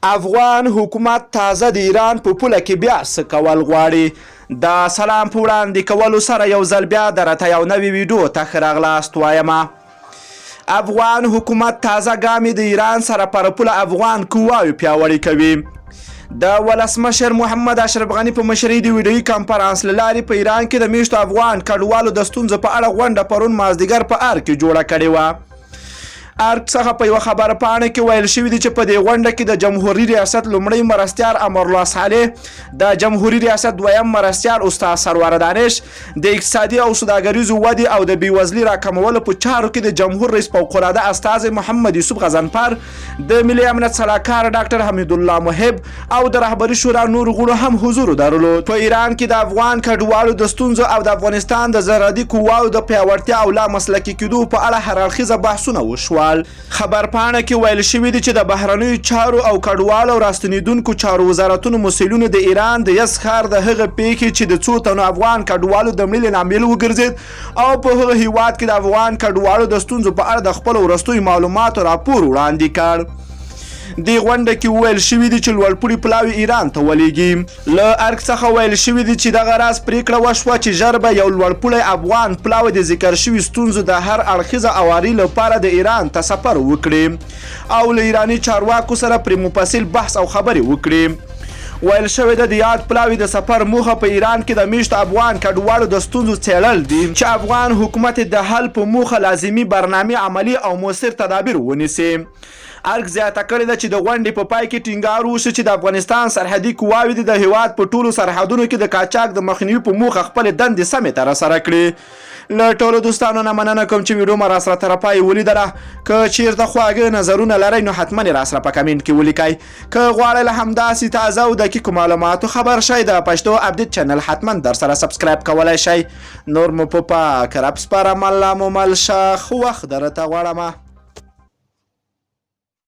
افغان حکومت تازه د ایران په پوله کې بیا څه کول غواړي. د سلام په وړاندې کولو سره یو ځل بیا درته یو نوی ویډیو ته ښه راغلاست وایمه. افغان حکومت تازه ګامې د ایران سره پر پوله افغان قواوې پیاوړې کوي. د ولسمشر محمد اشرف غني په مشرۍ د ویډیویي کنفرانس له لارې په ایران کې د میشتو افغان کډوالو د ستونزو په اړه غونډه پرون مازدیګر په ارګ کې جوړه کړې وه. ارګ څخه په یوه خبره پاڼه کې ویل شوي دي چې په دې غونډه کې د جمهوري ریاست لومړی مرستیال امرالله صالح، د جمهوري ریاست دویم مرستیال استاد سرور دانش، د اقتصادي او سوداګریزو ودې او د بېوزلۍ راکمولو په چارو کې د جمهور رئیس فوقالعاده استازی محمد یوسف غضنفر، د ملي امنیت سلاکار ډاکټر حمیدالله محب او د رهبري شورا نور غړو هم حضور درلود. په ایران کې د افغان کډوالو د ستونزو او د افغانستان د زرهدي قواو د پیاوړتیا او لا مسلکي کېدو په اړه هراړخیزه بحثونه وشول. خبر پاڼه کې ویل شوي دي چې د بهرنیو چارو او کډوالو او راستنیدونکو چارو وزارتونو مسؤلینو د ایران د یز ښار د هغه پیښې چې د څو تنو افغان کډوالو د مړینې لامل وګرځېد او په هغه هیواد کې د افغان کډوالو د ستونزو په اړه د خپلو وروستیو معلوماتو راپور وړاندې کړ. دې غونډه کې ویل شوي دي چې لوړپوړي پلاوي ایران ته ولېږي. له ارګ څخه ویل شوي دي چې دغه راز پریکړه وشوه چې ژر به یو لوړپوړی افغان پلاوی د ذکر شوي ستونزو د هر اړخیزه اواري لپاره د ایران ته سفر وکړي او له ایراني چارواکو سره پرې مفصل بحث او خبرې وکړي. ویل شوی د یاد پلاوي د سفر موخه په ایران کې د میشتو افغان کډوالو د ستونزو څیړل دي چې افغان حکومت د حل په موخه لازمي برنامې عملي او مؤثر تدابیر ونیسي. ارګ زیاته کړې ده چې د غونډې په پای کې ټینګار وشي چې د افغانستان سرحدي قواوې د هیواد په ټولو سرحدونو کې د قاچاق د مخنیوي په موخه خپلې دندې سمې ترسره کړي. له ټولو دوستانو نه مننه کوم چې ویډیو مو راسره تر پای ولیدله. که چیرته خواږه نظرونه لرئ نو حتما یې راسره په کمنټ کې ولیکئ. که غواړئ له همداسې تازه او دقیقو معلوماتو خبر شئ د پښتو اپډیټ چینل حتما درسره سبسکرایب کولی شئ. نور مو په پاک رب سپارم. الله مو مل شه. ښه وخت درته غواړمه.